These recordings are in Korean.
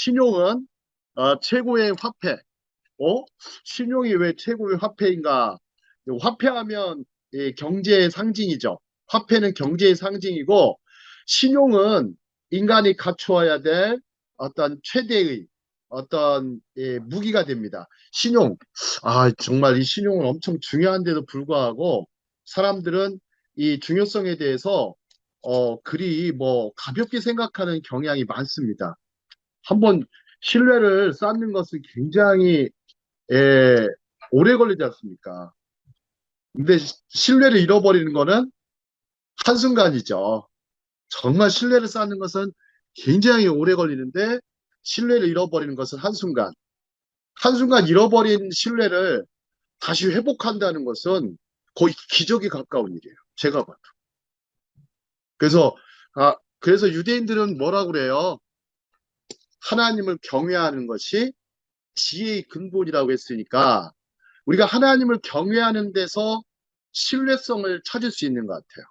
신용은 최고의 화폐. 어? 신용이 왜 최고의 화폐인가? 화폐하면 경제의 상징이죠. 화폐는 경제의 상징이고 신용은 인간이 갖추어야 될 어떤 최대의 어떤 무기가 됩니다. 신용. 정말 이 신용은 엄청 중요한데도 불구하고 사람들은 이 중요성에 대해서 그리 뭐 가볍게 생각하는 경향이 많습니다. 한번 신뢰를 쌓는 것은 굉장히 예, 오래 걸리지 않습니까? 근데 신뢰를 잃어버리는 거는 한순간이죠. 정말 신뢰를 쌓는 것은 굉장히 오래 걸리는데 신뢰를 잃어버리는 것은 한순간. 한순간 잃어버린 신뢰를 다시 회복한다는 것은 거의 기적에 가까운 일이에요. 제가 봐도. 그래서, 그래서 유대인들은 뭐라고 그래요? 하나님을 경외하는 것이 지혜의 근본이라고 했으니까 우리가 하나님을 경외하는 데서 신뢰성을 찾을 수 있는 것 같아요.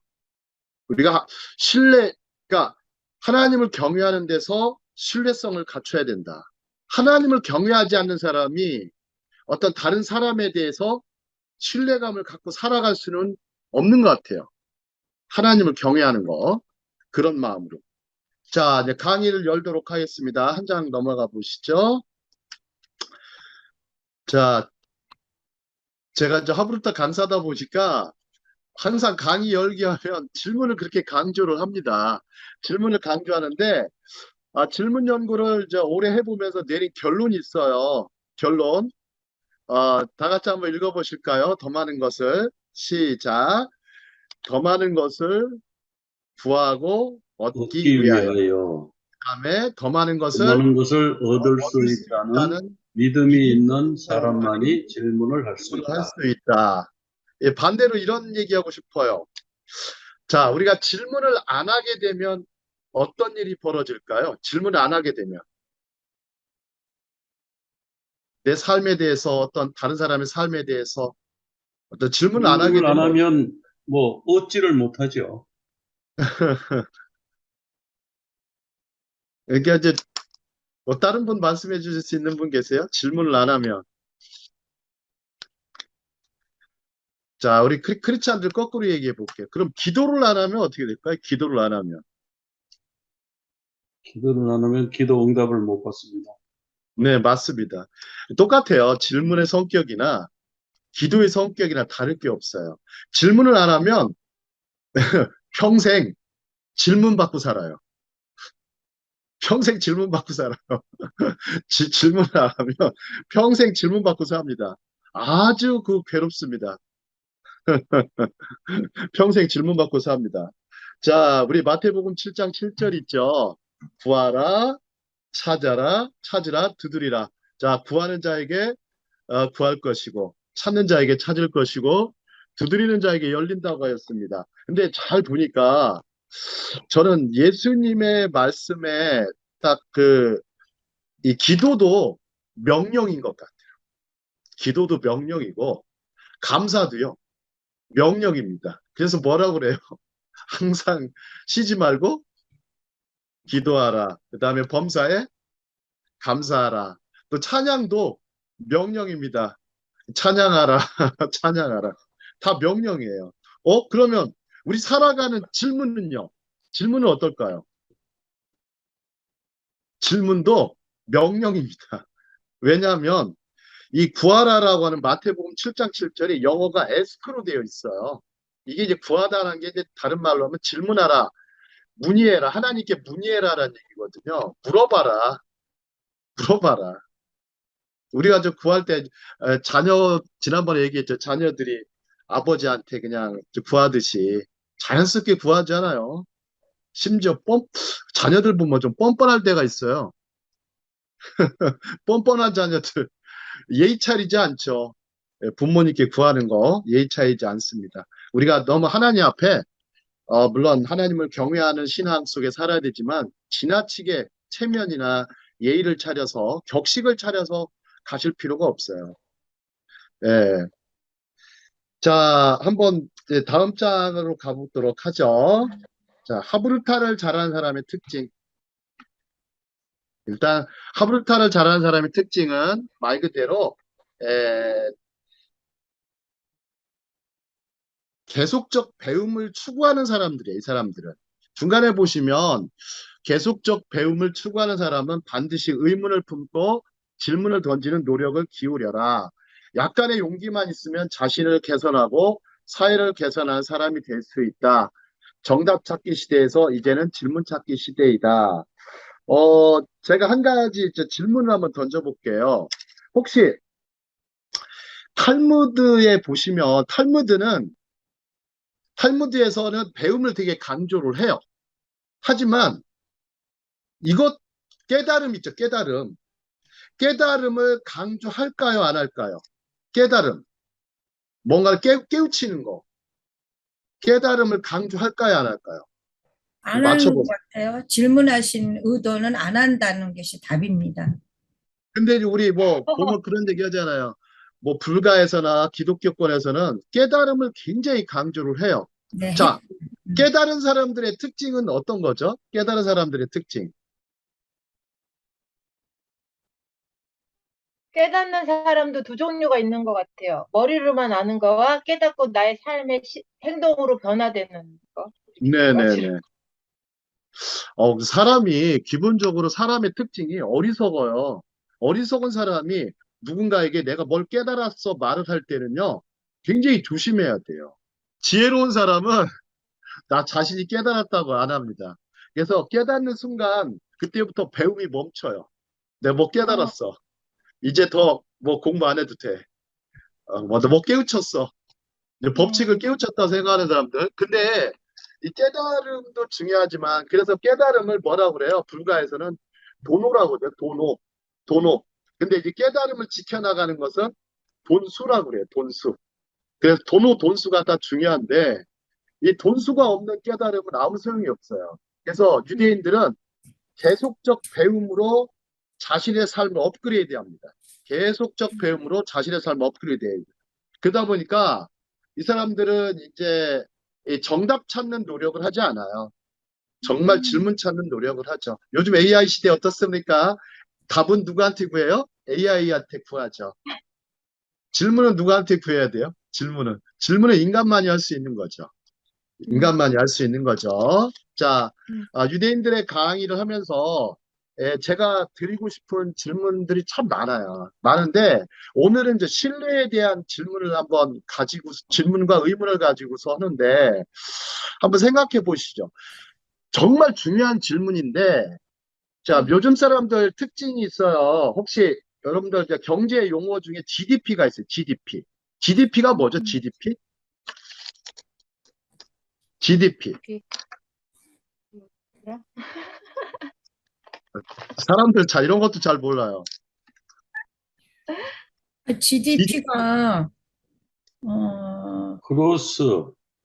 우리가 그러니까 하나님을 경외하는 데서 신뢰성을 갖춰야 된다. 하나님을 경외하지 않는 사람이 어떤 다른 사람에 대해서 신뢰감을 갖고 살아갈 수는 없는 것 같아요. 하나님을 경외하는 거. 그런 마음으로. 자, 이제 강의를 열도록 하겠습니다. 한 장 넘어가 보시죠. 자, 제가 이제 하브루타 강사다 보니까 항상 강의 열기 하면 질문을 그렇게 강조를 합니다. 질문을 강조하는데 질문 연구를 이제 오래 해보면서 내린 결론이 있어요. 결론. 다 같이 한번 읽어보실까요? 더 많은 것을. 시작. 더 많은 것을 구하고 얻기 얻기 위하여. 위하여 그다음에 더 많은 것을 많은 것을 얻을 수 얻을 수 있다는 있다는 믿음이 믿음이 있는 있는 사람만이 사람만이 질문을 할 수 질문을 할 있다. 수 있다. 예, 반대로 이런 얘기하고 싶어요. 자, 우리가 질문을 안 하게 되면 어떤 일이 벌어질까요? 질문을 안 하게 되면. 내 삶에 대해서 어떤 다른 사람의 삶에 대해서 어떤 질문을 안 하게 질문을 안 되면 하면 뭐 얻지를 못하죠. 그러니까 이제 뭐 다른 분 말씀해 주실 수 있는 분 계세요? 질문을 안 하면. 자, 우리 크리스찬들 거꾸로 얘기해 볼게요. 그럼 기도를 안 하면 어떻게 될까요? 기도를 안 하면. 기도를 안 하면 기도 응답을 못 받습니다. 네, 맞습니다. 똑같아요. 질문의 성격이나 기도의 성격이나 다를 게 없어요. 질문을 안 하면 평생 질문 받고 살아요. 평생 질문 받고 살아요. 질문을 안 하면 평생 질문 받고 삽니다. 아주 괴롭습니다. 평생 질문 받고 삽니다. 자, 우리 마태복음 7장 7절 있죠. 구하라, 찾으라, 두드리라. 자, 구하는 자에게 구할 것이고, 찾는 자에게 찾을 것이고, 두드리는 자에게 열린다고 하였습니다. 근데 잘 보니까 저는 예수님의 말씀에 딱 이 기도도 명령인 것 같아요. 기도도 명령이고, 감사도요, 명령입니다. 그래서 뭐라고 그래요? 항상 쉬지 말고 기도하라. 그 다음에 범사에 감사하라. 또 찬양도 명령입니다. 찬양하라, 찬양하라. 다 명령이에요. 그러면 우리 살아가는 질문은요? 질문은 어떨까요? 질문도 명령입니다. 왜냐하면 이 구하라라고 하는 마태복음 7장 7절이 영어가 ask로 되어 있어요. 이게 이제 구하다라는 게 이제 다른 말로 하면 질문하라, 문의해라, 하나님께 문의해라라는 얘기거든요. 물어봐라. 우리가 저 구할 때 지난번에 얘기했죠. 자녀들이 아버지한테 그냥 구하듯이 자연스럽게 구하잖아요. 심지어 자녀들 보면 좀 뻔뻔할 때가 있어요. 뻔뻔한 자녀들 예의 차리지 않죠. 부모님께 구하는 거 예의 차리지 않습니다. 우리가 너무 하나님 앞에 물론 하나님을 경외하는 신앙 속에 살아야 되지만 지나치게 체면이나 예의를 차려서 격식을 차려서 가실 필요가 없어요. 예. 자, 한번 이제 다음 장으로 가보도록 하죠. 자, 하브루타를 잘하는 사람의 특징. 일단 하브루타를 잘하는 사람의 특징은 말 그대로 에, 계속적 배움을 추구하는 사람들이에요. 이 사람들은. 중간에 보시면 계속적 배움을 추구하는 사람은 반드시 의문을 품고 질문을 던지는 노력을 기울여라. 약간의 용기만 있으면 자신을 개선하고 사회를 개선하는 사람이 될 수 있다. 정답 찾기 시대에서 이제는 질문 찾기 시대이다. 제가 한 가지 이제 질문을 한번 던져볼게요. 혹시 탈무드에 보시면 탈무드에서는 배움을 되게 강조를 해요. 하지만 이것 깨달음 있죠, 깨달음. 깨달음을 강조할까요, 안 할까요? 깨달음. 뭔가를 깨우치는 거. 깨달음을 강조할까요, 안 할까요? 안 하는 것 맞춰보세요. 같아요. 질문하신 의도는 안 한다는 것이 답입니다. 근데 이제 우리 뭐 보면 그런 얘기 하잖아요. 뭐 불가에서나 기독교권에서는 깨달음을 굉장히 강조를 해요. 네, 자, 깨달은 사람들의 특징은 어떤 거죠? 깨달은 사람들의 특징. 깨닫는 사람도 두 종류가 있는 것 같아요. 머리로만 아는 거와 깨닫고 나의 삶의 행동으로 변화되는 거. 네네네. 사람이, 기본적으로 사람의 특징이 어리석어요. 어리석은 사람이 누군가에게 내가 뭘 깨달았어 말을 할 때는요, 굉장히 조심해야 돼요. 지혜로운 사람은 나 자신이 깨달았다고 안 합니다. 그래서 깨닫는 순간, 그때부터 배움이 멈춰요. 내가 뭐 어, 깨달았어. 이제 더 뭐 공부 안 해도 돼. 뭐 깨우쳤어. 이제 법칙을 음, 깨우쳤다고 생각하는 사람들. 근데 이 깨달음도 중요하지만 그래서 깨달음을 뭐라고 그래요? 불가에서는 도노라고 그래요. 도노. 도노. 근데 이제 깨달음을 지켜나가는 것은 돈수라고 그래요. 돈수. 그래서 도노, 돈수가 다 중요한데 이 돈수가 없는 깨달음은 아무 소용이 없어요. 그래서 유대인들은 계속적 배움으로 자신의 삶을 업그레이드 합니다. 계속적 배움으로 자신의 삶을 업그레이드 해요. 그러다 보니까 이 사람들은 이제 이 정답 찾는 노력을 하지 않아요. 정말 음, 질문 찾는 노력을 하죠. 요즘 AI 시대 어떻습니까? 답은 누구한테 구해요? AI한테 구하죠. 질문은 누구한테 구해야 돼요? 질문은 인간만이 할 수 있는 거죠. 음, 인간만이 할 수 있는 거죠. 자, 음. 유대인들의 강의를 하면서 제가 드리고 싶은 질문들이 참 많아요. 많은데 오늘은 이제 신뢰에 대한 질문을 한번 가지고 질문과 의문을 가지고서 하는데 한번 생각해 보시죠. 정말 중요한 질문인데 자, 요즘 사람들 특징이 있어요. 혹시 여러분들 이제 경제 용어 중에 GDP가 있어요. GDP. GDP가 뭐죠? GDP? GDP. 그래? 사람들 잘 이런 것도 잘 몰라요. GDP가 어, 크로스,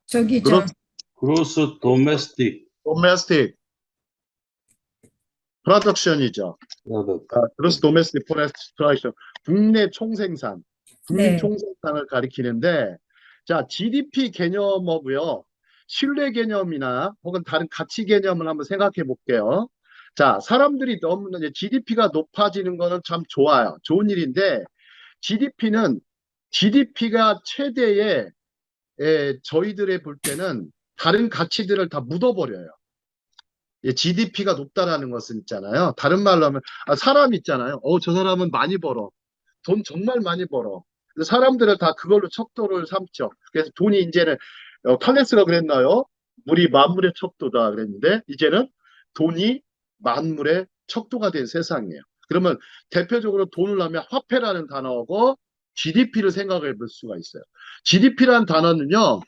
저기 그렇 크로스 도메스틱 domestic production이죠. 프로덕트. gross domestic production. 국내 총생산, 국민 네, 총생산을 가리키는데, 자, GDP 개념하고요, 신뢰 개념이나 혹은 다른 가치 개념을 한번 생각해 볼게요. 자, 사람들이 너무 이제 GDP가 높아지는 거는 참 좋아요. 좋은 일인데, GDP가 최대의 저희들의 볼 때는 다른 가치들을 다 묻어버려요. GDP가 높다라는 것은 있잖아요. 다른 말로 하면 사람 있잖아요. 저 사람은 많이 벌어. 돈 정말 많이 벌어. 그래서 사람들은 다 그걸로 척도를 삼죠. 그래서 돈이 이제는 탈레스가 그랬나요? 물이 만물의 척도다 그랬는데 이제는 돈이 만물의 척도가 된 세상이에요. 그러면 대표적으로 돈을 하면 화폐라는 단어하고 GDP를 생각해 볼 수가 있어요. GDP라는 단어는요.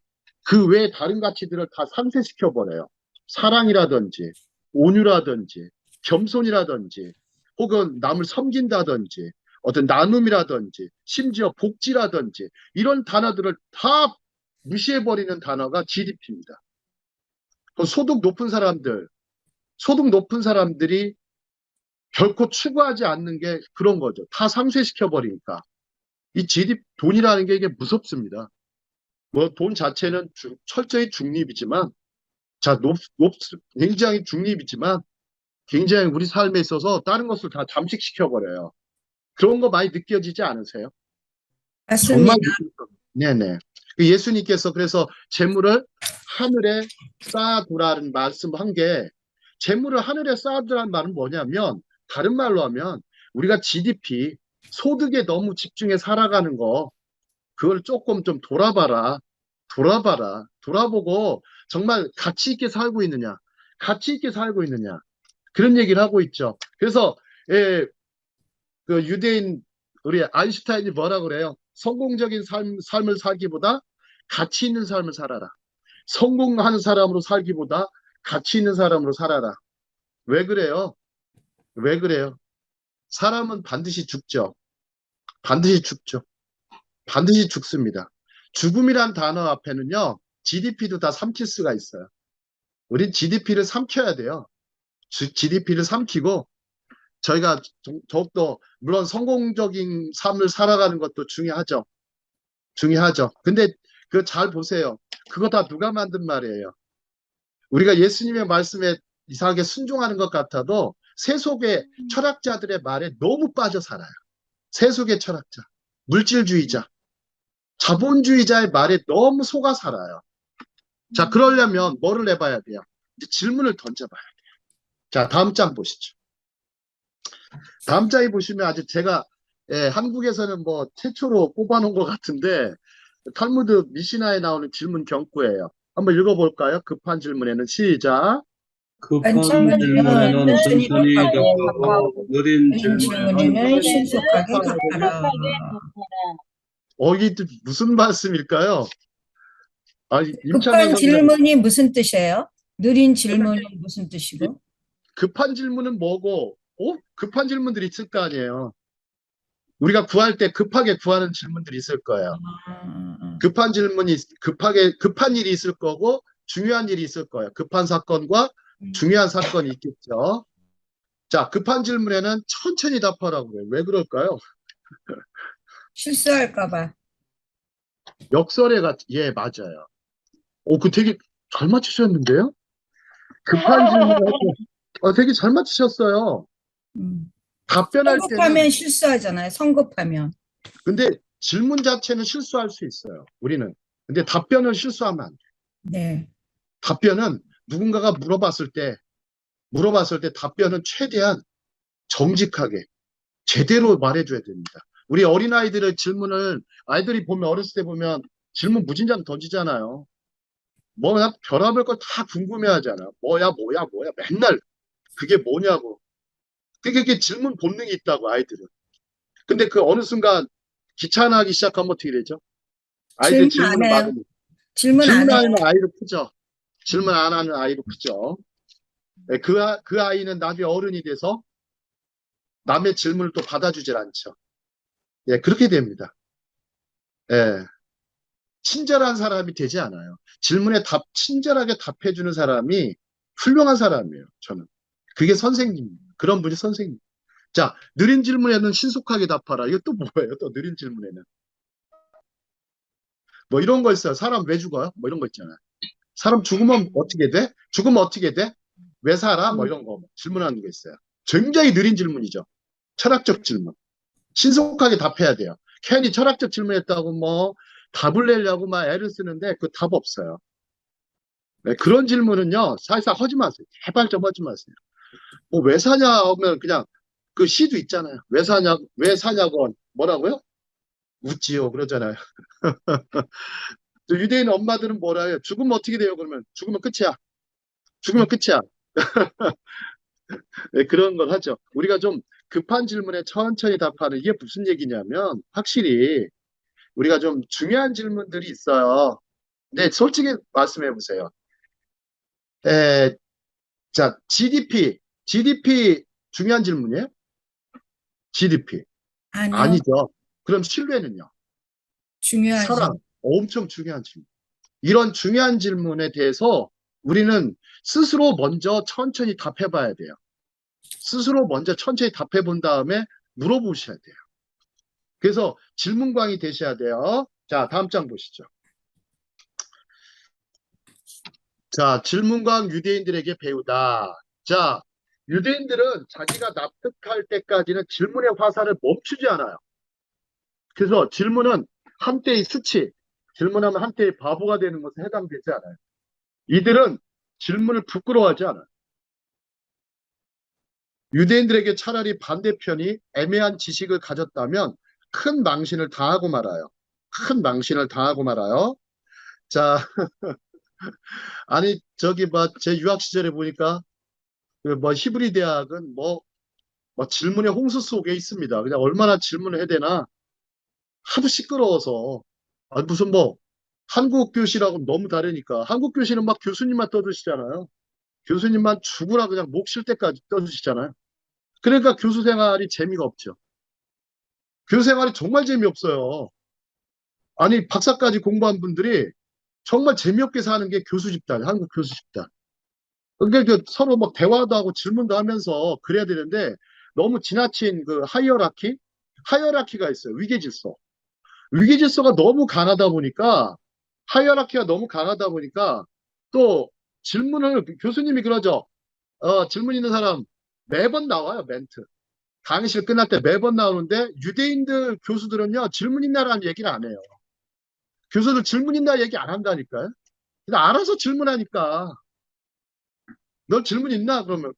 그 외에 다른 가치들을 다 상쇄시켜 버려요. 사랑이라든지 온유라든지 겸손이라든지 혹은 남을 섬긴다든지 어떤 나눔이라든지 심지어 복지라든지 이런 단어들을 다 무시해버리는 단어가 GDP입니다. 소득 높은 사람들이 결코 추구하지 않는 게 그런 거죠. 다 상쇄시켜버리니까. 이 GDP, 돈이라는 게 이게 무섭습니다. 뭐 돈 자체는 철저히 중립이지만, 자, 굉장히 중립이지만 굉장히 우리 삶에 있어서 다른 것을 다 잠식시켜버려요. 그런 거 많이 느껴지지 않으세요? 맞습니다. 정말 느껴져요. 네네. 그 예수님께서 그래서 재물을 하늘에 쌓아두라는 말씀한 게, 재물을 하늘에 쌓아두라는 말은 뭐냐면, 다른 말로 하면 우리가 GDP, 소득에 너무 집중해 살아가는 거, 그걸 조금 좀 돌아보고 정말 가치 있게 살고 있느냐, 가치 있게 살고 있느냐, 그런 얘기를 하고 있죠. 그래서 예, 그 유대인 우리 아인슈타인이 뭐라 그래요? 성공적인 삶을 살기보다 가치 있는 삶을 살아라. 성공하는 사람으로 살기보다 가치 있는 사람으로 살아라. 왜 그래요? 왜 그래요? 사람은 반드시 죽죠. 반드시 죽죠. 반드시 죽습니다. 죽음이란 단어 앞에는요, GDP도 다 삼킬 수가 있어요. 우린 GDP를 삼켜야 돼요. GDP를 삼키고, 저희가 더욱더, 물론 성공적인 삶을 살아가는 것도 중요하죠. 중요하죠. 근데 그 잘 보세요. 그거 다 누가 만든 말이에요? 우리가 예수님의 말씀에 이상하게 순종하는 것 같아도 세속의 철학자들의 말에 너무 빠져 살아요. 세속의 철학자, 물질주의자, 자본주의자의 말에 너무 속아 살아요. 자, 그러려면 뭐를 해봐야 돼요? 이제 질문을 던져봐야 돼요. 자, 다음 장 보시죠. 다음 장에 보시면 아주 제가 한국에서는 뭐 최초로 뽑아놓은 것 같은데, 탈무드 미시나에 나오는 질문 경구예요. 한번 읽어볼까요? 급한 질문에는 시작. 급한 질문에는 질문에는 천천히 천천히 답하고 답하고 느린 느린 질문에는 질문에는 신속하게 답하라. 이게 무슨 말씀일까요? 임창관 급한 선생님, 질문이 무슨 뜻이에요? 느린 질문이 무슨 뜻이고? 급한 질문은 뭐고, 급한 질문들이 있을 거 아니에요. 우리가 구할 때 급하게 구하는 질문들이 있을 거예요. 급한 질문이, 급한 일이 있을 거고, 중요한 일이 있을 거예요. 급한 사건과 중요한 사건이 있겠죠. 자, 급한 질문에는 천천히 답하라고 그래요. 왜 그럴까요? 실수할까 봐. 예, 맞아요. 그 되게 잘 맞추셨는데요? 급한 질문을 되게 잘 맞추셨어요. 음. 답변할 때는, 성급하면 실수하잖아요. 성급하면. 근데 질문 자체는 실수할 수 있어요. 우리는. 근데 답변을 실수하면 안 돼요. 네. 답변은 누군가가 물어봤을 때 답변은 최대한 정직하게, 제대로 말해줘야 됩니다. 우리 어린아이들의 질문을, 아이들이 보면, 어렸을 때 보면 질문 무진장 던지잖아요. 뭐야, 별의별 걸 다 궁금해 하잖아. 뭐야. 맨날 그게 뭐냐고. 그게 질문 본능이 있다고, 아이들은. 근데 그 어느 순간 귀찮아하기 시작하면 어떻게 되죠? 아이들 질문 안 질문을 해요. 막으면. 질문 안 해요. 질문하는 아이도 크죠. 질문 안 하는 아이도 크죠. 그 아이는 나중에 어른이 돼서 남의 질문을 또 받아주질 않죠. 예, 그렇게 됩니다. 예. 친절한 사람이 되지 않아요. 질문에 친절하게 답해주는 사람이 훌륭한 사람이에요, 저는. 그게 선생님입니다. 그런 분이 선생님. 자, 느린 질문에는 신속하게 답하라. 이거 또 뭐예요? 또 느린 질문에는. 뭐 이런 거 있어요. 사람 왜 죽어요? 뭐 이런 거 있잖아요. 사람 죽으면 어떻게 돼? 죽으면 어떻게 돼? 왜 살아? 뭐 이런 거 질문하는 게 있어요. 굉장히 느린 질문이죠. 철학적 질문. 신속하게 답해야 돼요. 괜히 철학적 질문했다고 뭐 답을 내려고 막 애를 쓰는데 그 답 없어요. 네, 그런 질문은요, 사실상 하지 마세요. 제발 좀 하지 마세요. 뭐 왜 사냐 하면 그냥 그 시도 있잖아요. 왜 사냐고 뭐라고요? 웃지요. 그러잖아요. 유대인 엄마들은 뭐라 해요? 죽으면 어떻게 돼요? 그러면 죽으면 끝이야. 죽으면 끝이야. 네, 그런 걸 하죠. 우리가 좀 급한 질문에 천천히 답하는 이게 무슨 얘기냐면 확실히 우리가 좀 중요한 질문들이 있어요. 근데 솔직히 말씀해 보세요. 자, GDP 중요한 질문이에요? GDP. 아니요. 아니죠. 그럼 신뢰는요? 사랑. 중요하죠. 엄청 중요한 질문. 이런 중요한 질문에 대해서 우리는 스스로 먼저 천천히 답해 봐야 돼요. 스스로 먼저 천천히 답해 본 다음에 물어보셔야 돼요. 그래서 질문광이 되셔야 돼요. 자, 다음 장 보시죠. 자, 질문광 유대인들에게 배우다. 자, 유대인들은 자기가 납득할 때까지는 질문의 화살을 멈추지 않아요. 그래서 질문은 한때의 수치, 질문하면 한때의 바보가 되는 것에 해당되지 않아요. 이들은 질문을 부끄러워하지 않아요. 유대인들에게 차라리 반대편이 애매한 지식을 가졌다면 큰 망신을 당하고 말아요. 큰 망신을 당하고 말아요. 자, 아니, 저기, 제 유학 시절에 보니까, 히브리 대학은 질문의 홍수 속에 있습니다. 그냥 얼마나 질문을 해야 되나? 하도 시끄러워서. 무슨 한국 교실하고 너무 다르니까. 한국 교실은 막 교수님만 떠드시잖아요. 교수님만 죽으라 그냥 목 쉴 때까지 떠드시잖아요. 그러니까 교수 생활이 재미가 없죠. 교수 생활이 정말 재미없어요. 아니, 박사까지 공부한 분들이 정말 재미없게 사는 게 교수 집단, 한국 교수 집단. 그러니까 서로 막 대화도 하고 질문도 하면서 그래야 되는데 너무 지나친 그 하이어라키가 있어요. 위계질서. 위계질서가 너무 강하다 보니까 하이어라키가 너무 강하다 보니까 또 질문을 교수님이 그러죠. 질문 있는 사람 매번 나와요. 멘트. 강의실 끝날 때 매번 나오는데 유대인들 교수들은요. 질문 있나라는 얘기를 안 해요. 교수들 질문 있나 얘기 안 한다니까요. 그냥 알아서 질문하니까 너 질문 있나? 그러면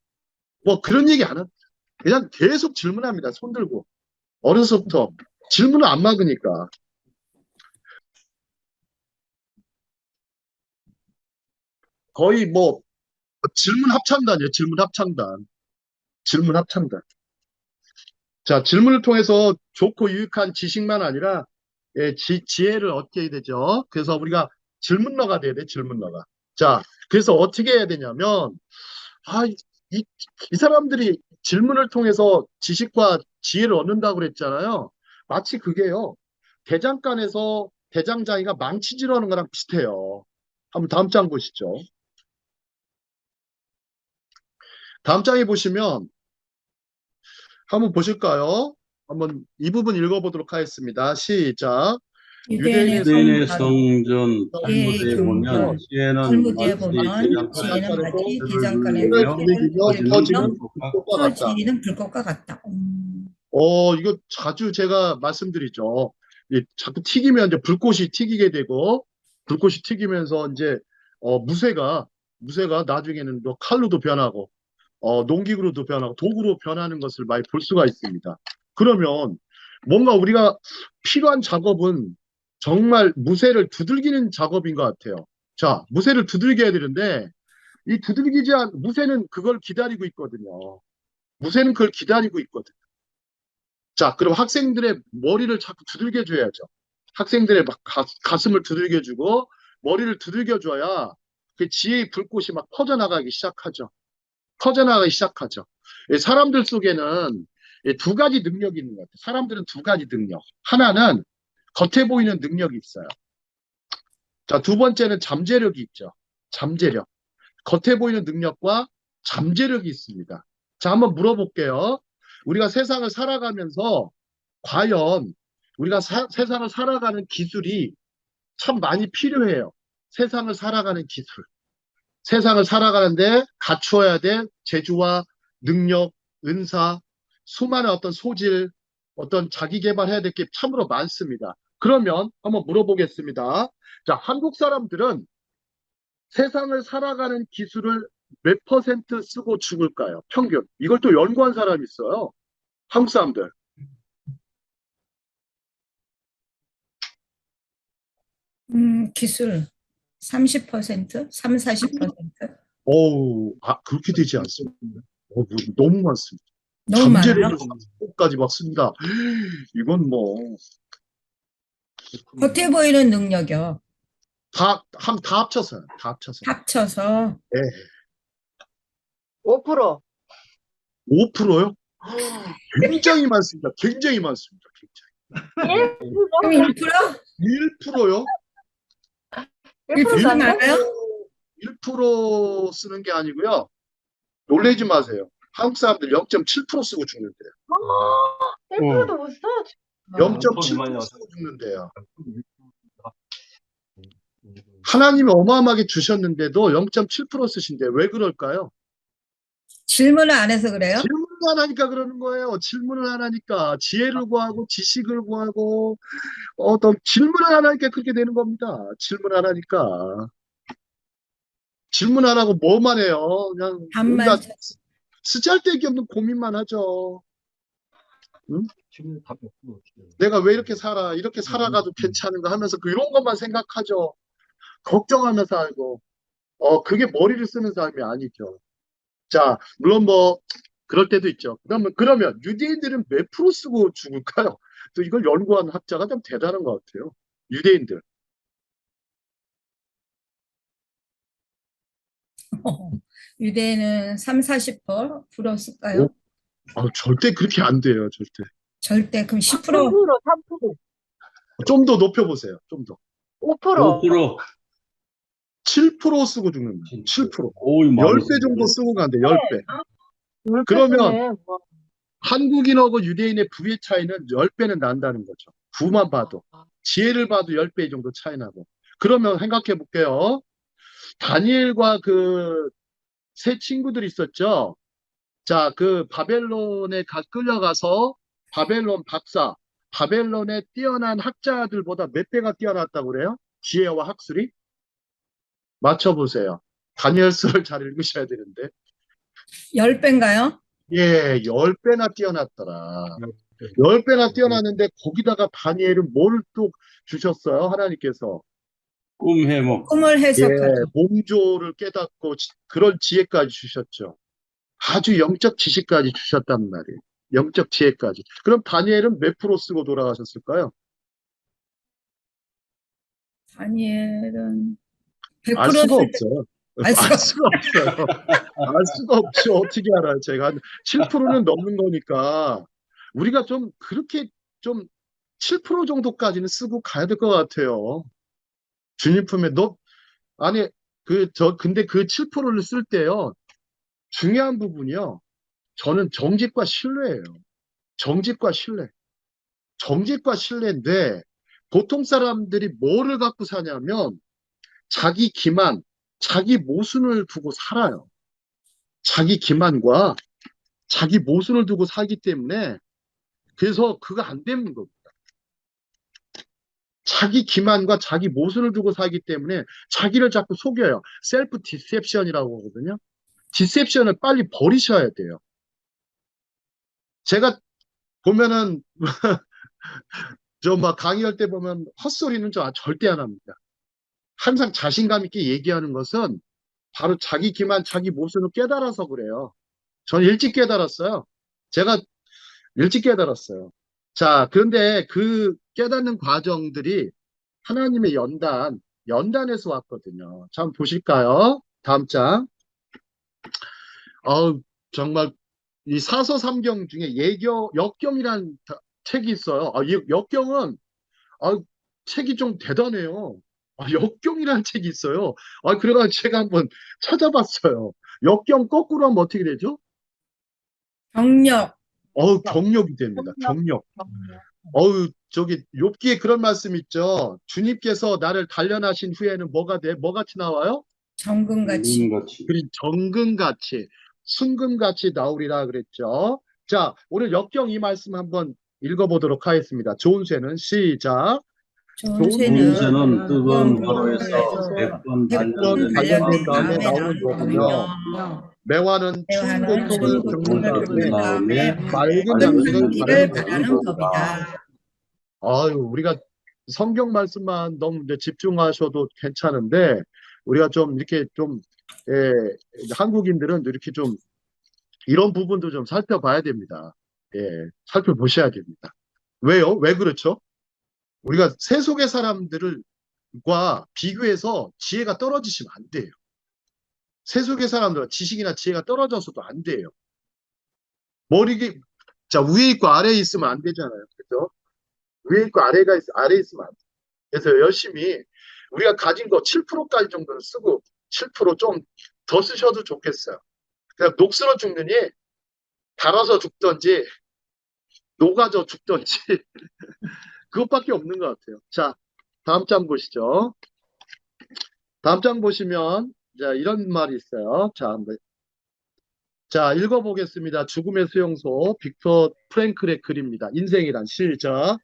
그런 얘기 안 합니다. 그냥 계속 질문합니다. 손 들고. 어려서부터 질문을 안 막으니까. 거의 질문 합창단이에요. 질문 합창단. 질문 합창단. 자, 질문을 통해서 좋고 유익한 지식만 아니라 지혜를 얻게 되죠. 그래서 우리가 질문러가 돼야 돼. 질문러가. 자, 그래서 어떻게 해야 되냐면 이 사람들이 질문을 통해서 지식과 지혜를 얻는다고 그랬잖아요. 마치 그게요. 대장간에서 대장장이가 망치질하는 거랑 비슷해요. 한번 다음 장 보시죠. 다음 장에 보시면 한번 보실까요? 한번 이 부분 읽어보도록 하겠습니다. 시작. 유대인의 유대인의 성전, 성전 지혜의 talmud에 근본, 보면 지혜는 talmud에 마치 보면 대장간에서 지혜는 마치 불을 대장간에서 불리며 피를 터지는 일으키며 불꽃과 불꽃과 같다. 터지는 불꽃과 같다. 이거 자주 제가 말씀드리죠. 자꾸 튀기면 이제 불꽃이 튀기게 되고, 불꽃이 튀기면서 이제, 무쇠가 나중에는 칼로도 변하고, 농기구로도 변하고, 도구로 변하는 것을 많이 볼 수가 있습니다. 그러면 뭔가 우리가 필요한 작업은 정말 무쇠를 두들기는 작업인 것 같아요. 자, 무쇠를 두들겨야 되는데, 무쇠는 그걸 기다리고 있거든요. 무쇠는 그걸 기다리고 있거든요. 자, 그럼 학생들의 머리를 자꾸 두들겨줘야죠. 학생들의 막 가슴을 두들겨주고 머리를 두들겨줘야 그 지혜의 불꽃이 막 퍼져나가기 시작하죠. 퍼져나가기 시작하죠. 사람들 속에는 두 가지 능력이 있는 것 같아요. 사람들은 두 가지 능력. 하나는 겉에 보이는 능력이 있어요. 자, 두 번째는 잠재력이 있죠. 잠재력. 겉에 보이는 능력과 잠재력이 있습니다. 자, 한번 물어볼게요. 우리가 세상을 살아가면서 과연 우리가 세상을 살아가는 기술이 참 많이 필요해요. 세상을 살아가는 기술. 세상을 살아가는데 갖추어야 될 재주와 능력, 은사, 수많은 어떤 소질, 어떤 자기 개발해야 될 게 참으로 많습니다. 그러면 한번 물어보겠습니다. 자, 한국 사람들은 세상을 살아가는 기술을 몇 퍼센트 쓰고 죽을까요? 평균. 이걸 또 연구한 사람이 있어요. 한국 사람들. 기술 30%, 3, 40%? 그렇게 되지 않습니다. 너무 많습니다. 너무 많아요. 잠재력을 40%까지 막 씁니다. 이건 겉에 보이는 능력이요. 다 합쳐서요. 다 합쳐서. 합쳐서 네. 5%. 5%요? 굉장히 많습니다. 굉장히 많습니다. 굉장히. 그럼 1%? 1%요? 1% 많아요? 1% 쓰는 게 아니고요. 놀라지 마세요. 한국 사람들 0.7% 쓰고 죽는데요. 1%도 못 써? 0.7% 쓰고 죽는데요. 하나님이 어마어마하게 주셨는데도 0.7% 쓰신대. 왜 그럴까요? 질문을 안 해서 그래요? 질문을 안 하니까 그러는 거예요. 질문을 안 하니까 지혜를 구하고 지식을 구하고 또 질문을 안 하니까 그렇게 되는 겁니다. 질문 안 하니까. 질문 안 하고 뭐만 해요. 그냥 답만 온갖 쓰잘데기 없는 고민만 하죠. 응? 지금 답이 없고 어떻게 해요? 내가 왜 이렇게 살아? 이렇게 살아가도 괜찮은가 하면서 이런 것만 생각하죠. 걱정하며 살고. 그게 머리를 쓰는 삶이 아니죠. 자, 물론 뭐 그럴 때도 있죠. 그러면 유대인들은 몇 프로 쓰고 죽을까요? 또 이걸 연구한 학자가 좀 대단한 것 같아요. 유대인들. 유대인은 3, 40% 쓸까요? 절대 그렇게 안 돼요. 절대. 절대 그럼 10%. 3%. 좀 더 높여보세요. 좀 더. 5%. 5%. 7% 쓰고 죽는다. 7%. 오이 많이 10배 정도 쓰고 간대. 10배. 물 그러면 빼주네, 뭐. 한국인하고 유대인의 부의 차이는 10배는 난다는 거죠. 부만 봐도. 지혜를 봐도 10배 정도 차이 나고. 그러면 생각해 볼게요. 다니엘과 그 세 친구들이 있었죠. 자, 그 바벨론에 끌려가서 바벨론 박사, 바벨론의 뛰어난 학자들보다 몇 배가 뛰어났다고 그래요? 지혜와 학술이? 맞춰보세요. 다니엘서를 잘 읽으셔야 되는데. 10배인가요? 예, 10배나 뛰어났더라. 10배나 뛰어났는데 거기다가 다니엘은 뭘 또 주셨어요? 하나님께서. 꿈 해몽. 꿈을 예, 해석하죠. 몸조를 깨닫고 그런 지혜까지 주셨죠. 아주 영적 지식까지 주셨단 말이에요. 영적 지혜까지. 그럼 다니엘은 몇 프로 쓰고 돌아가셨을까요? 다니엘은 알 100% 수가 쓸 때, 없어요. 알 수가 알 수가 없어요. 알 수가 없죠. 어떻게 알아요? 제가 한 7%는 넘는 거니까 우리가 좀 그렇게 좀 7% 정도까지는 쓰고 가야 될 것 같아요. 주님 품에 아니 근데 그 7%를 쓸 때요. 중요한 부분이요. 저는 정직과 신뢰예요. 정직과 신뢰. 정직과 신뢰인데 보통 사람들이 뭐를 갖고 사냐면 자기 기만, 자기 모순을 두고 살아요. 자기 기만과 자기 모순을 두고 살기 때문에 그래서 그거 안 되는 겁니다. 자기 기만과 자기 모순을 두고 살기 때문에 자기를 자꾸 속여요. 셀프 디셉션이라고 하거든요. 디셉션을 빨리 버리셔야 돼요. 제가 보면은 저 막 강의할 때 보면 헛소리는 저 절대 안 합니다. 항상 자신감 있게 얘기하는 것은 바로 자기 기만, 자기 모순을 깨달아서 그래요. 전 일찍 깨달았어요. 제가 일찍 깨달았어요. 자, 그런데 그 깨닫는 과정들이 하나님의 연단에서 왔거든요. 자, 한번 보실까요? 다음 장. 정말 이 사서삼경 중에 역경이라는 책이 있어요. 이 역경은 책이 좀 대단해요. 역경이라는 책이 있어요. 그래가지고 제가 한번 찾아봤어요. 역경 거꾸로 하면 어떻게 되죠? 경력. 경력이 됩니다. 경력. 저기 욥기에 그런 말씀 있죠. 주님께서 나를 단련하신 후에는 뭐가 돼? 뭐 같이 나와요? 정금같이. 같이. 그리 정금같이, 순금같이 나오리라 그랬죠. 자, 오늘 역경 이 말씀 한번 읽어보도록 하겠습니다. 좋은 쇠는 시작. 좋은 쇠는 쇠는 뜨거운 화로에서 화로에서 100번 100번 단련된 단련된 다음에 다음에 나오는 나오는 거군요. 거군요. 매화는 추운 매화는 고통을 추운 겪는 고통을 겪는 다음에 다음에 맑은 맑은 향기를 향기를 바라는 바라는 법이다. 법이다. 우리가 성경 말씀만 너무 이제 집중하셔도 괜찮은데, 우리가 좀 이렇게 좀, 예, 한국인들은 이렇게 좀 이런 부분도 좀 살펴봐야 됩니다. 예, 살펴보셔야 됩니다. 왜요? 왜 그렇죠? 우리가 세속의 사람들과 비교해서 지혜가 떨어지시면 안 돼요. 세속의 사람들과 지식이나 지혜가 떨어져서도 안 돼요. 자, 위에 있고 아래에 있으면 안 되잖아요. 그죠? 위에 있고 아래에 있으면 안 돼요. 그래서 열심히 우리가 가진 거 7%까지 정도는 쓰고 7%좀 더 쓰셔도 좋겠어요. 그냥 녹슬어 죽느니 달아서 죽던지 녹아져 죽던지 그것밖에 없는 것 같아요. 자, 다음 장 보시죠. 다음 장 보시면 자, 이런 말이 있어요. 자, 한번 자, 읽어보겠습니다. 죽음의 수용소, 빅터 프랭클의 글입니다. 인생이란 시작.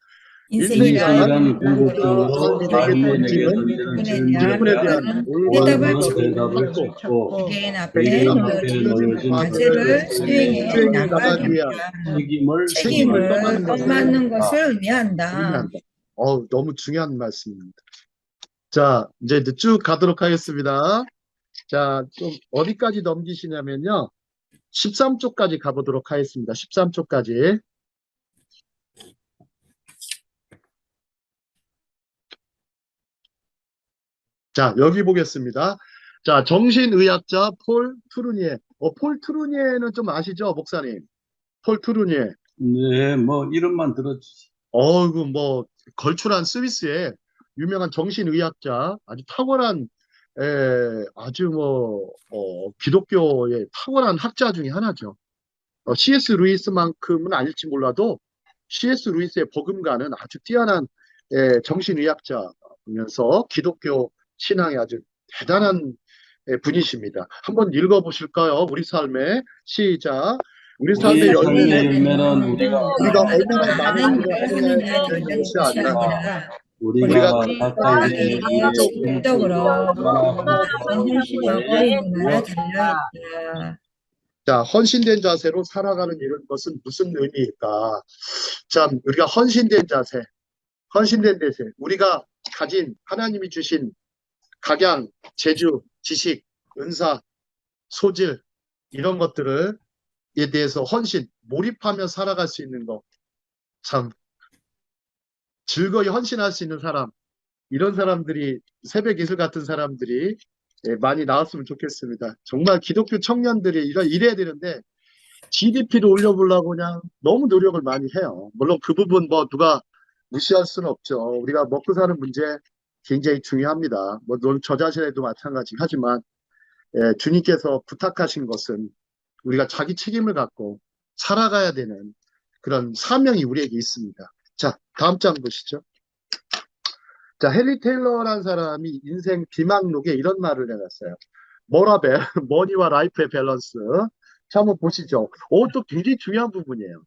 인생이란 궁극적으로 삶이 내게 던지는 질문에 대한 대답을 올바른 대답을 찾고 찾고 개인 개인 앞에 앞에 놓여진 놓여진 과제를 수행해 수행해 나가기 나가기 위한 책임을 책임을 떠맡는 것을 떠맡는 것을 의미한다. 의미한다. 너무 중요한 말씀입니다. 자, 이제 쭉 가도록 하겠습니다. 자, 좀 어디까지 넘기시냐면요. 13쪽까지 가보도록 하겠습니다. 13쪽까지. 자, 여기 보겠습니다. 자, 정신의학자 폴 트루니에. 폴 트루니에는 좀 아시죠, 목사님? 폴 트루니에. 네, 뭐 이름만 들었지. 그 뭐 걸출한 스위스의 유명한 정신의학자, 아주 탁월한 아주 뭐 기독교의 탁월한 학자 중에 하나죠. C.S. 루이스만큼은 아닐지 몰라도 C.S. 루이스의 버금가는 아주 뛰어난 정신의학자면서 기독교 신앙에 아주 대단한 분이십니다. 한번 읽어보실까요? 우리 삶의 시작. 우리 삶의 우리 삶의 열매는 열매는 우리가 얼마나 많은 일을 하느냐에 달린 것이 아니라 우리가 각자에게 각자에게 적극적으로 얼마나 헌신하고 있느냐에 달려있다. 자, 헌신된 자세로 살아가는 이런 것은 무슨 의미일까? 참, 우리가 헌신된 자세, 우리가 가진 하나님이 주신 각양, 재주, 지식, 은사, 소질, 이런 것들에 대해서 몰입하며 살아갈 수 있는 것. 참, 즐거이 헌신할 수 있는 사람, 이런 사람들이, 새벽 예술 같은 사람들이 많이 나왔으면 좋겠습니다. 정말 기독교 청년들이 이래야 되는데, GDP를 올려보려고 그냥 너무 노력을 많이 해요. 물론 그 부분 뭐 누가 무시할 수는 없죠. 우리가 먹고 사는 문제 굉장히 중요합니다. 물론 저 자신에도 마찬가지하지만 주님께서 부탁하신 것은 우리가 자기 책임을 갖고 살아가야 되는 그런 사명이 우리에게 있습니다. 자, 다음 장 보시죠. 자, 헨리 테일러라는 사람이 인생 비망록에 이런 말을 해놨어요. 모라벨, 머니와 라이프의 밸런스. 자, 한번 보시죠. 또 굉장히 중요한 부분이에요.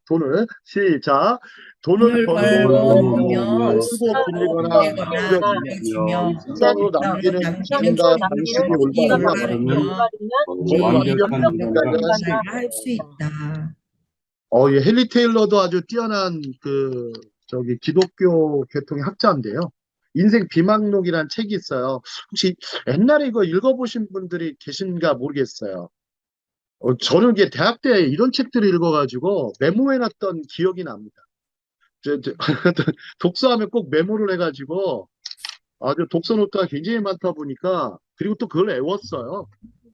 시작. 돈을 벌고 벌고 쓰고 빌리거나 빌려주며 세상으로 남기는 남기는 방식이 올바르면 완벽한 인간을 할수 있다. 예, 헨리 테일러도 아주 뛰어난 기독교 계통의 학자인데요. 인생 비망록이라는 책이 있어요. 혹시 옛날에 이거 읽어보신 분들이 계신가 모르겠어요. 저는 이게 대학 때 이런 책들을 읽어가지고 메모해놨던 기억이 납니다. 독서하면 꼭 메모를 해가지고 아주 독서 노트가 굉장히 많다 보니까, 그리고 또 그걸 외웠어요.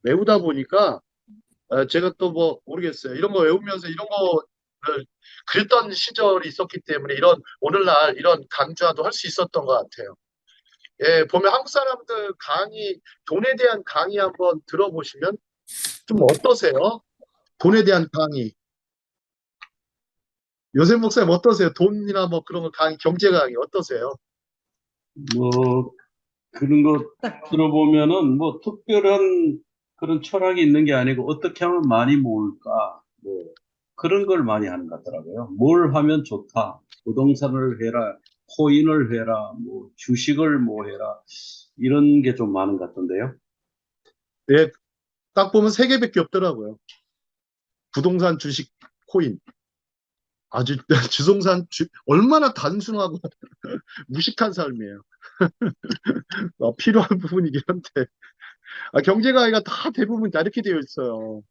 외우다 보니까 제가 또 뭐 모르겠어요. 이런 거 외우면서 이런 거를 그랬던 시절이 있었기 때문에 오늘날 이런 강좌도 할 수 있었던 것 같아요. 예, 보면 한국 사람들 돈에 대한 강의 한번 들어보시면 좀 어떠세요? 돈에 대한 강의. 요셉 목사님 어떠세요? 돈이나 뭐 그런 거 경제 강의 어떠세요? 뭐 그런 거 들어보면은 뭐 특별한 그런 철학이 있는 게 아니고 어떻게 하면 많이 모을까 뭐 그런 걸 많이 하는 것 같더라고요. 뭘 하면 좋다. 부동산을 해라, 코인을 해라, 뭐 주식을 뭐 해라 이런 게 좀 많은 것 같던데요. 예, 딱 보면 세 개밖에 없더라고요. 부동산, 주식, 코인. 아주 얼마나 단순하고 무식한 삶이에요. 필요한 부분이긴 한데. 경제 강의가 다 대부분 다 이렇게 되어 있어요.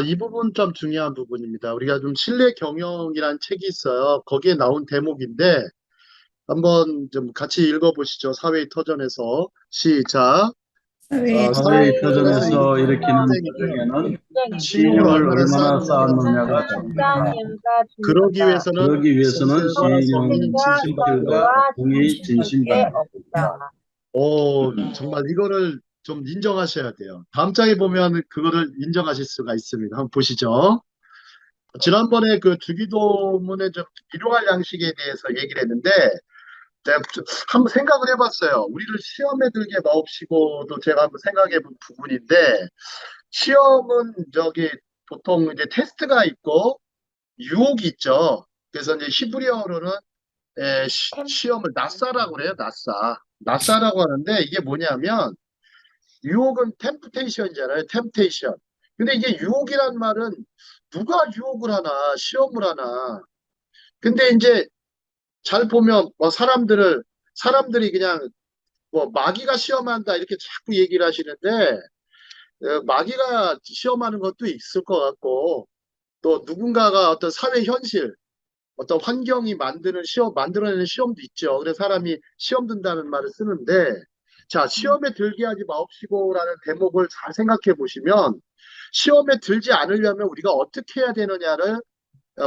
이 부분 좀 중요한 부분입니다. 우리가 좀 신뢰 경영이라는 책이 있어요. 거기에 나온 대목인데 한번 좀 같이 읽어보시죠. 사회의 터전에서 시작. 사회의 터전에서 일으키는 전쟁에는 신용을 얼마나 쌓았느냐가 중요하다. 그러기 위해서는 신용, 지식들과 공의, 진실과 없다. 정말 이거를 좀 인정하셔야 돼요. 다음 장에 보면 그거를 인정하실 수가 있습니다. 한번 보시죠. 지난번에 그 주기도문의 좀 일용할 양식에 대해서 얘기를 했는데, 제가 한번 생각을 해봤어요. 우리를 시험에 들게 마옵시고도 제가 한번 생각해 본 부분인데, 시험은 보통 이제 테스트가 있고 유혹이 있죠. 그래서 이제 히브리어로는 시험을 나사라고 그래요. 나사라고 하는데 이게 뭐냐면 유혹은 템프테이션이잖아요. 템테이션. 근데 이게 유혹이란 말은 누가 유혹을 하나, 시험을 하나. 근데 이제 잘 보면 뭐 사람들이 그냥 뭐 마귀가 시험한다 이렇게 자꾸 얘기를 하시는데 마귀가 시험하는 것도 있을 것 같고 또 누군가가 어떤 사회 현실 어떤 환경이 만들어내는 시험도 있죠. 그래서 사람이 시험 든다는 말을 쓰는데, 자, 시험에 들게 하지 마옵시고라는 대목을 잘 생각해 보시면, 시험에 들지 않으려면 우리가 어떻게 해야 되느냐를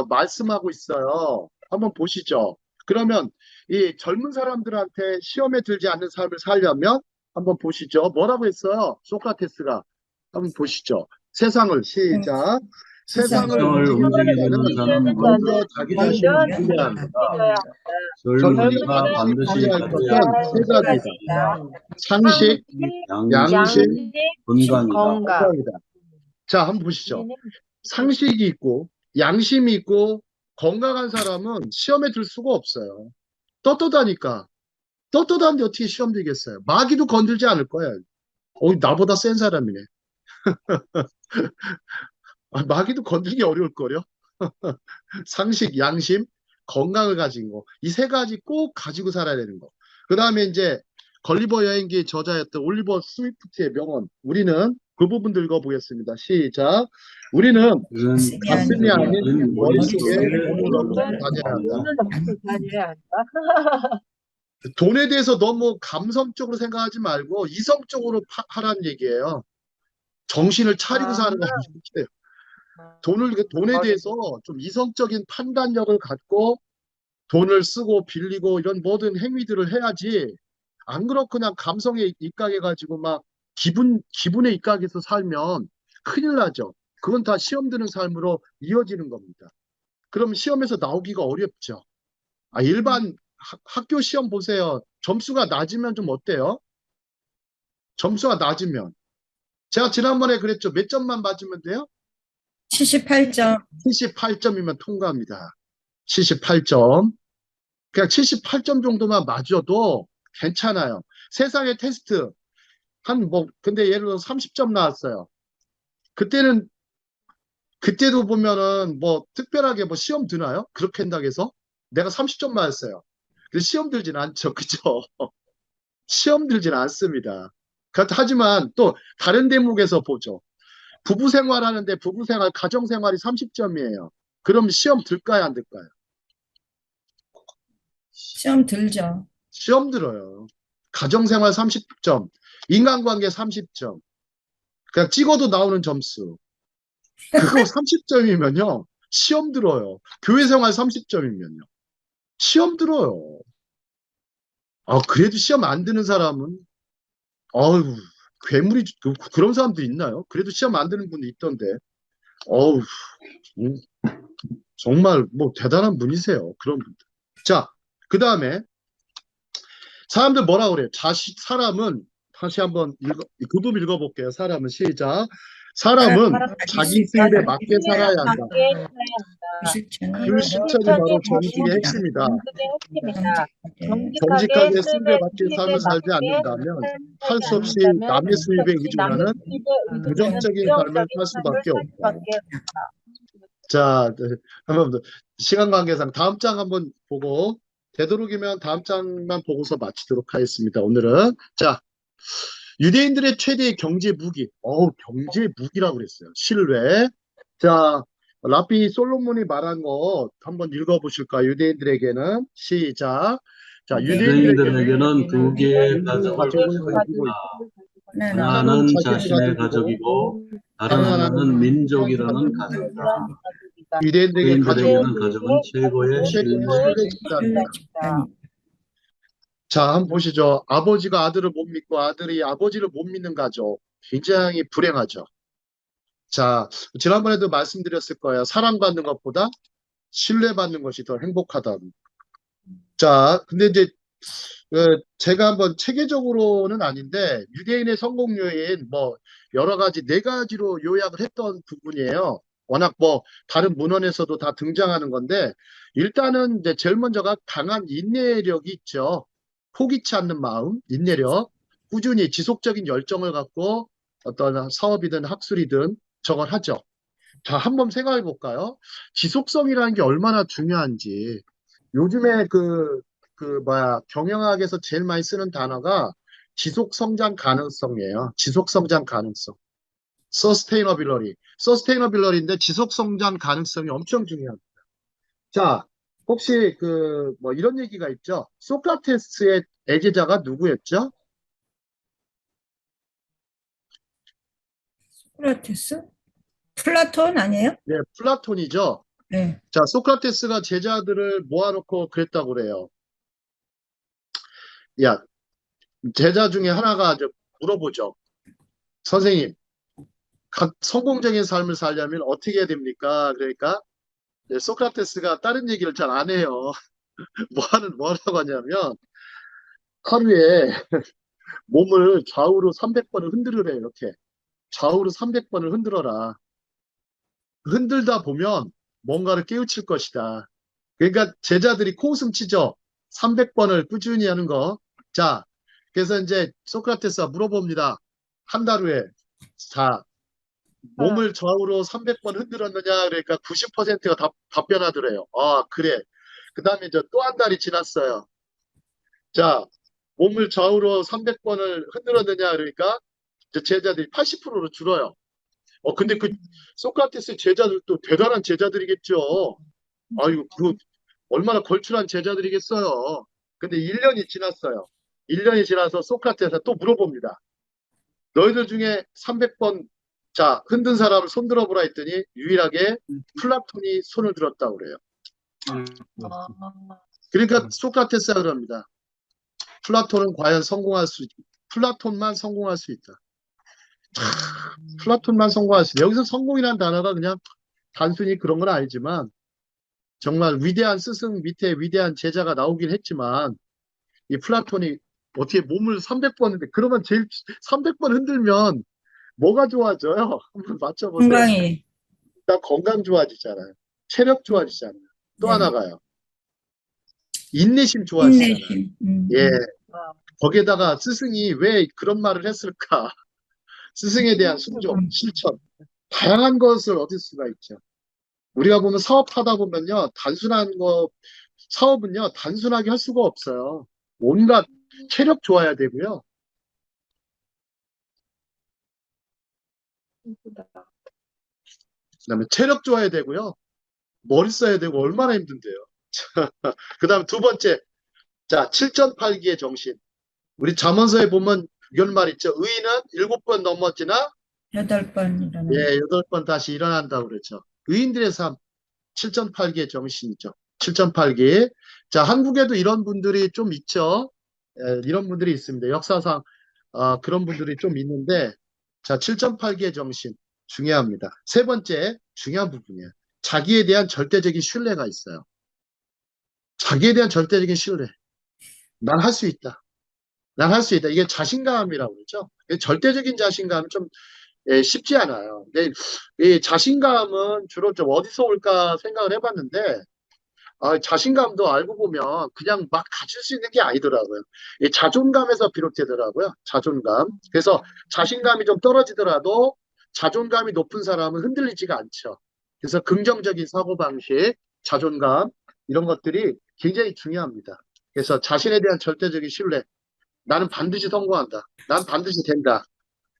말씀하고 있어요. 한번 보시죠. 그러면 이 젊은 사람들한테 시험에 들지 않는 삶을 살려면 한번 보시죠. 뭐라고 했어요? 소크라테스가. 한번 보시죠. 세상을 시작. 세상을 세상을 움직이는 움직이는 자는 자는 먼저 자기 자신을 먼저 움직여야 합니다. 젊은이가 젊은이가 반드시 가져야 할 가져야 것은 할 세 것은 가지이다. 상식, 양심, 양심, 건강이다. 건강. 건강이다. 자, 한번 보시죠. 상식이 있고 양심이 있고 건강한 사람은 시험에 들 수가 없어요. 떳떳하니까. 떳떳한데 어떻게 시험 들겠어요? 마귀도 건들지 않을 거예요. 나보다 센 사람이네. 마귀도 건들기 어려울 거요. 상식, 양심, 건강을 가진 거. 이 세 가지 꼭 가지고 살아야 되는 거. 그 다음에 이제 걸리버 여행기의 저자였던 올리버 스위프트의 명언. 우리는 그 부분 읽어보겠습니다. 시작. 우리는 그는 가슴이 아닌 머릿속에 머릿속에 돈을 돈을 넣고 다녀야 한다. 돈을 넣고 다녀야 한다. 돈에 대해서 너무 감성적으로 생각하지 말고 이성적으로 하라는 얘기예요. 정신을 차리고 사는 거 아니에요. 돈에 대해서 좀 이성적인 판단력을 갖고 돈을 쓰고 빌리고 이런 모든 행위들을 해야지 안 그렇고 그냥 감성에 입각해가지고 막 기분에 입각해서 살면 큰일 나죠. 그건 다 시험 드는 삶으로 이어지는 겁니다. 그럼 시험에서 나오기가 어렵죠. 일반 학교 시험 보세요. 점수가 낮으면 좀 어때요? 점수가 낮으면. 제가 지난번에 그랬죠. 몇 점만 맞으면 돼요? 78점. 78점이면 통과합니다. 78점. 그냥 78점 정도만 맞아도 괜찮아요. 세상의 테스트 근데 예를 들어 30점 나왔어요. 그때도 보면은 뭐 특별하게 뭐 시험 드나요? 그렇게 한다고 해서 내가 30점 맞았어요. 근데 시험 들진 않죠. 그죠? 시험 들진 않습니다. 하지만 또 다른 대목에서 보죠. 부부 생활하는데 가정 생활이 30점이에요. 그럼 시험 들까요, 안 들까요? 시험 들죠. 시험 들어요. 가정생활 30점, 인간관계 30점. 그냥 찍어도 나오는 점수. 그거 30점이면요. 시험 들어요. 교회생활 30점이면요. 시험 들어요. 그래도 시험 안 드는 사람은 어우, 그런 사람도 있나요? 그래도 시험 안 드는 분이 있던데. 어우, 음, 정말 뭐 대단한 분이세요. 그런 분들. 자, 그 다음에 사람들 뭐라 그래요? 사람은 다시 한번 그 부분 읽어볼게요. 사람은 시작. 사람은 자기 수입에 맞게 살아야 한다. 그 실천이 바로 정직의 핵심이다. 정직하게 수입에 맞게 삶을 살지 않는다면 할 수 없이 남의 수입에 의존하는 부정적인 삶을 살 수밖에 없다. 자, 한번 더. 시간 관계상 다음 장 한번 보고 되도록이면 다음 장만 보고서 마치도록 하겠습니다. 오늘은 자, 유대인들의 최대의 경제 무기. 경제 무기라고 그랬어요. 신뢰. 자, 라비 솔로몬이 말한 거 한번 읽어보실까요? 유대인들에게는 시작. 자, 유대인들에게는 두 개의 가족을 가족을 가지고 있다. 네, 하나는 자신의 가족이고 다른 하나는 민족이라는 가족이다. 유대인들에게 유대인들에게는 가족은 최고의 신뢰. 신뢰 집단이다. 자, 한번 보시죠. 아버지가 아들을 못 믿고 아들이 아버지를 못 믿는 가족. 굉장히 불행하죠. 자, 지난번에도 말씀드렸을 거예요. 사랑받는 것보다 신뢰받는 것이 더 행복하다. 자, 근데 이제 제가 한번 체계적으로는 아닌데 유대인의 성공 요인 뭐 여러 가지 네 가지로 요약을 했던 부분이에요. 워낙 뭐 다른 문헌에서도 다 등장하는 건데 일단은 이제 제일 먼저가 강한 인내력이 있죠. 포기치 않는 마음, 인내력, 꾸준히 지속적인 열정을 갖고 어떤 사업이든 학술이든 저걸 하죠. 자, 한번 생각해 볼까요? 지속성이라는 게 얼마나 중요한지. 요즘에 경영학에서 제일 많이 쓰는 단어가 지속 성장 가능성이에요. 지속 성장 가능성. sustainability. sustainability인데 지속 성장 가능성이 엄청 중요합니다. 자, 혹시 뭐 이런 얘기가 있죠. 소크라테스의 애제자가 누구였죠? 소크라테스? 플라톤 아니에요? 네, 플라톤이죠. 네. 자, 소크라테스가 제자들을 모아놓고 그랬다고 그래요. 야, 제자 중에 하나가 물어보죠. 선생님, 성공적인 삶을 살려면 어떻게 해야 됩니까? 그러니까 네, 소크라테스가 다른 얘기를 잘 안 해요. 뭐라고 하냐면 하루에 몸을 좌우로 300번을 흔들으래 이렇게. 좌우로 300번을 흔들어라. 흔들다 보면 뭔가를 깨우칠 것이다. 그러니까 제자들이 코웃음 치죠. 300번을 꾸준히 하는 거. 자, 그래서 이제 소크라테스가 물어봅니다. 한 달 후에 자, 몸을 좌우로 300번 흔들었느냐? 그러니까 90%가 답변하더래요. 아, 그래. 그 다음에 이제 또 한 달이 지났어요. 자, 몸을 좌우로 300번을 흔들었느냐? 그러니까 이제 제자들이 80%로 줄어요. 근데 그 소크라테스 제자들도 대단한 제자들이겠죠. 아유, 얼마나 걸출한 제자들이겠어요. 근데 1년이 지났어요. 1년이 지나서 소크라테스가 또 물어봅니다. 너희들 중에 300번 자, 흔든 사람을 손 들어보라 했더니 유일하게 플라톤이 손을 들었다고 그래요. 아, 그러니까 소크라테스가 그럽니다. 플라톤만 성공할 수 있다. 플라톤만 성공할 수 있다. 여기서 성공이라는 단어가 그냥 단순히 그런 건 아니지만 정말 위대한 스승 밑에 위대한 제자가 나오긴 했지만 이 플라톤이 어떻게 몸을 300번 흔들 그러면 제일 300번 흔들면 뭐가 좋아져요? 한번 맞춰보세요. 건강이. 일단 건강 좋아지잖아요. 체력 좋아지잖아요. 또 네. 하나가요. 인내심 좋아지잖아요. 인내심. 예. 와. 거기에다가 스승이 왜 그런 말을 했을까? 스승에 대한 순종, 실천, 다양한 것을 얻을 수가 있죠. 우리가 보면 사업하다 보면요, 사업은요, 단순하게 할 수가 없어요. 온갖 체력 좋아야 되고요. 그다음에 체력 좋아야 되고요. 머리 써야 되고 얼마나 힘든데요. 그다음 두 번째, 자, 7전팔기의 정신. 우리 잠언서에 보면 이런 말 있죠. 의인은 7번 넘어지나 8번 일어나는. 예, 8번 다시 일어난다고 그랬죠. 의인들의 삶, 7전팔기의 정신이죠. 7전팔기. 자, 한국에도 이런 분들이 좀 있죠. 예, 이런 분들이 있습니다. 역사상 그런 분들이 좀 있는데 자, 7전팔기의 정신 중요합니다. 세 번째 중요한 부분이에요. 자기에 대한 절대적인 신뢰가 있어요. 자기에 대한 절대적인 신뢰. 난 할 수 있다. 난 할 수 있다. 이게 자신감이라고 그러죠. 절대적인 자신감은 좀 쉽지 않아요. 근데 이 자신감은 주로 좀 어디서 올까 생각을 해봤는데 자신감도 알고 보면 그냥 막 가질 수 있는 게 아니더라고요. 이 자존감에서 비롯되더라고요. 자존감. 그래서 자신감이 좀 떨어지더라도 자존감이 높은 사람은 흔들리지가 않죠. 그래서 긍정적인 사고방식, 자존감 이런 것들이 굉장히 중요합니다. 그래서 자신에 대한 절대적인 신뢰. 나는 반드시 성공한다. 난 반드시 된다.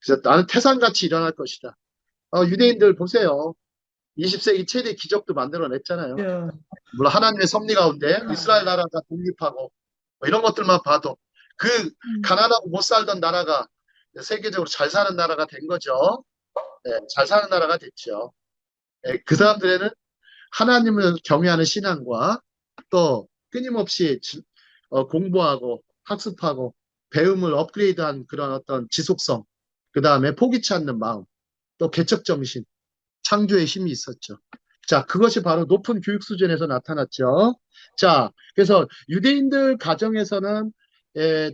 그래서 나는 태산같이 일어날 것이다. 유대인들 보세요. 20세기 최대 기적도 만들어냈잖아요. 물론 하나님의 섭리 가운데 이스라엘 나라가 독립하고 뭐 이런 것들만 봐도 그 가난하고 못 살던 나라가 세계적으로 잘 사는 나라가 된 거죠. 네, 잘 사는 나라가 됐죠. 네, 그 사람들에는 하나님을 경외하는 신앙과 또 끊임없이 공부하고 학습하고 배움을 업그레이드한 그런 어떤 지속성, 그 다음에 포기치 않는 마음, 또 개척 정신, 창조의 힘이 있었죠. 자, 그것이 바로 높은 교육 수준에서 나타났죠. 자, 그래서 유대인들 가정에서는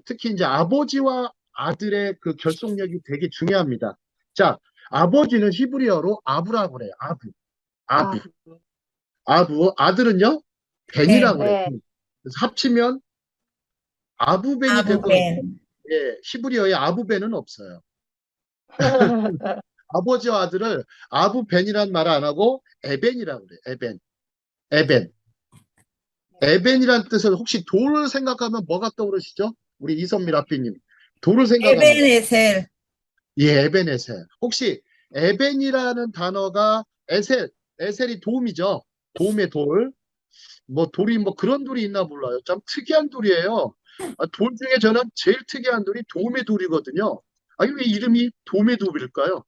특히 이제 아버지와 아들의 그 결속력이 되게 중요합니다. 자, 아버지는 히브리어로 아부라고 그래요. 아부. 아부. 아부. 아들은요? 벤이라고 그래요. 네. 그래서 합치면 아부벤이 되거든요. 아부벤. 예, 히브리어에 아부벤은 없어요. 아버지와 아들을 아부벤이란 말 안 하고 에벤이라고 그래요. 에벤. 에벤. 에벤이란 뜻은 혹시 돌을 생각하면 뭐가 떠오르시죠? 우리 이선미 라피님. 돌을 생각하면. 에벤에셀. 예, 에벤에셀. 혹시 에벤이라는 단어가 에셀이 도움이죠. 도움의 돌. 뭐 돌이 뭐 그런 돌이 있나 몰라요. 참 특이한 돌이에요. 돌 중에 저는 제일 특이한 돌이 도움의 돌이거든요. 왜 이름이 도움의 돌일까요?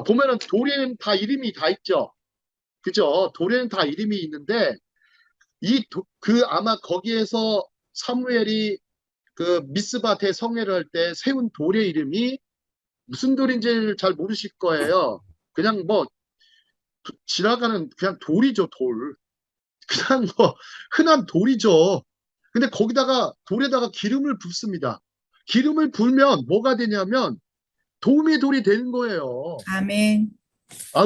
보면은 돌에는 다 이름이 다 있죠. 그죠? 돌에는 다 이름이 있는데 아마 거기에서 사무엘이 그 미스바테 성회를 할 때 세운 돌의 이름이 무슨 돌인지를 잘 모르실 거예요. 그냥 뭐 지나가는 그냥 돌이죠, 돌. 그냥 뭐 흔한 돌이죠. 근데 거기다가 돌에다가 기름을 붓습니다. 기름을 불면 뭐가 되냐면 도움의 돌이 되는 거예요. 아멘.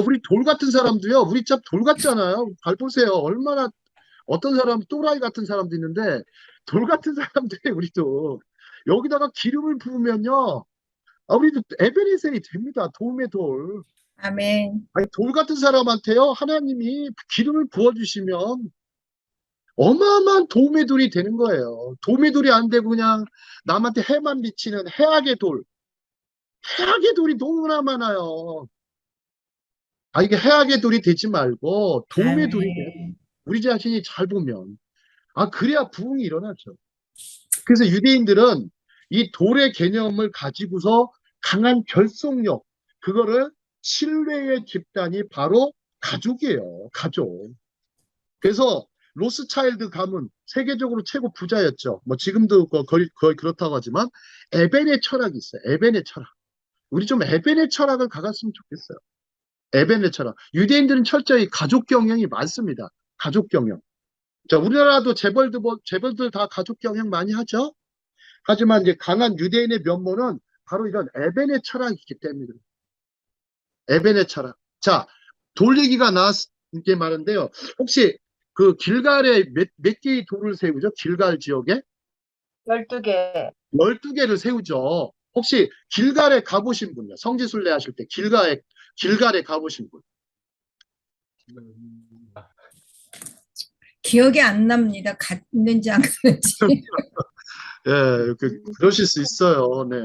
우리 돌 같은 사람도요. 우리 참 돌 같잖아요. 잘 보세요. 얼마나 어떤 사람 또라이 같은 사람도 있는데 돌 같은 사람들이 우리도 여기다가 기름을 부으면요. 우리도 에베레셀이 됩니다. 도움의 돌. 아멘. 돌 같은 사람한테요. 하나님이 기름을 부어주시면 어마어마한 도움의 돌이 되는 거예요. 도움의 돌이 안 되고 그냥 남한테 해만 미치는 해악의 돌. 해악의 돌이 너무나 많아요. 이게 해악의 돌이 되지 말고 도움의 돌이 돼. 아멘. 우리 자신이 잘 보면. 그래야 부흥이 일어나죠. 그래서 유대인들은 이 돌의 개념을 가지고서 강한 결속력, 그거를 신뢰의 집단이 바로 가족이에요. 가족. 그래서 로스차일드 가문 세계적으로 최고 부자였죠. 뭐 지금도 거의 그렇다고 하지만 에벤의 철학이 있어요. 에벤의 철학. 우리 좀 에벤의 철학을 가갔으면 좋겠어요. 에벤의 철학. 유대인들은 철저히 가족 경영이 많습니다. 가족 경영. 자, 우리나라도 재벌들 다 가족 경영 많이 하죠. 하지만 이제 강한 유대인의 면모는 바로 이런 에벤의 철학이기 때문에. 에벤의 철학. 자, 돌 얘기가 나왔게 말인데요. 혹시 그 길갈에 몇 개의 돌을 세우죠? 길갈 지역에? 12개. 12개를 세우죠. 혹시 길갈에 가보신 분요? 성지순례 하실 때 길갈에 가보신 분? 기억이 안 납니다. 갔는지 안 갔는지. 예, 그러실 수 있어요. 네.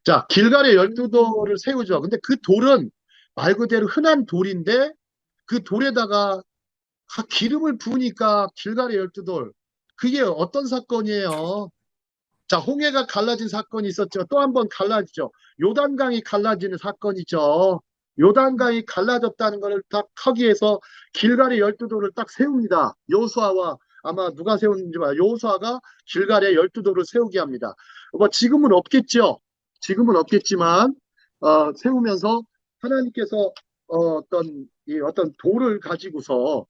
자, 길갈에 12돌을 세우죠. 근데 그 돌은 말 그대로 흔한 돌인데 그 돌에다가 기름을 부으니까 길갈의 12돌. 그게 어떤 사건이에요? 자, 홍해가 갈라진 사건이 있었죠. 또 한 번 갈라지죠. 요단강이 갈라지는 사건이죠. 요단강이 갈라졌다는 것을 딱 거기에서 길갈의 12돌을 딱 세웁니다. 여호수아와 아마 누가 세웠는지 봐요. 여호수아가 길갈의 12돌을 세우게 합니다. 뭐 지금은 없겠죠. 지금은 없겠지만 세우면서 하나님께서 어떤 돌을 가지고서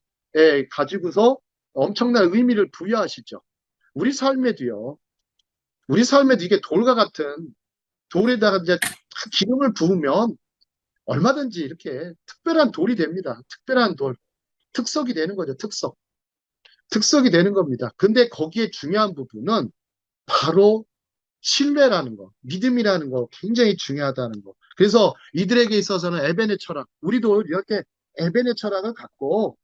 엄청난 의미를 부여하시죠. 우리 삶에도요. 우리 삶에도 이게 돌과 같은 돌에다가 이제 기름을 부으면 얼마든지 이렇게 특별한 돌이 됩니다. 특별한 돌. 특석이 되는 거죠. 특석. 특석이 되는 겁니다. 근데 거기에 중요한 부분은 바로 신뢰라는 거, 믿음이라는 거 굉장히 중요하다는 거. 그래서 이들에게 있어서는 에벤의 철학, 우리도 이렇게 에벤의 철학을 갖고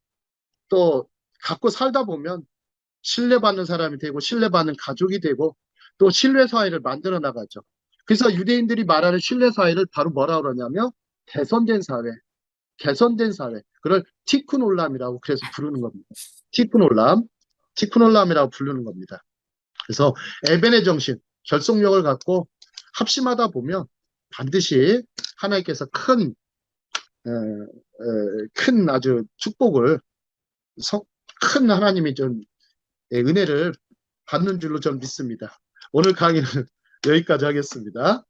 살다 보면 신뢰받는 사람이 되고 신뢰받는 가족이 되고 또 신뢰 사회를 만들어 나가죠. 그래서 유대인들이 말하는 신뢰 사회를 바로 뭐라 그러냐면 개선된 사회, 개선된 사회. 그걸 티쿠놀람이라고 그래서 부르는 겁니다. 티쿠놀람이라고 부르는 겁니다. 그래서 에벤의 정신, 결속력을 갖고 합심하다 보면 반드시 하나님께서 큰 아주 축복을 큰 하나님이 좀 은혜를 받는 줄로 좀 믿습니다. 오늘 강의는 여기까지 하겠습니다.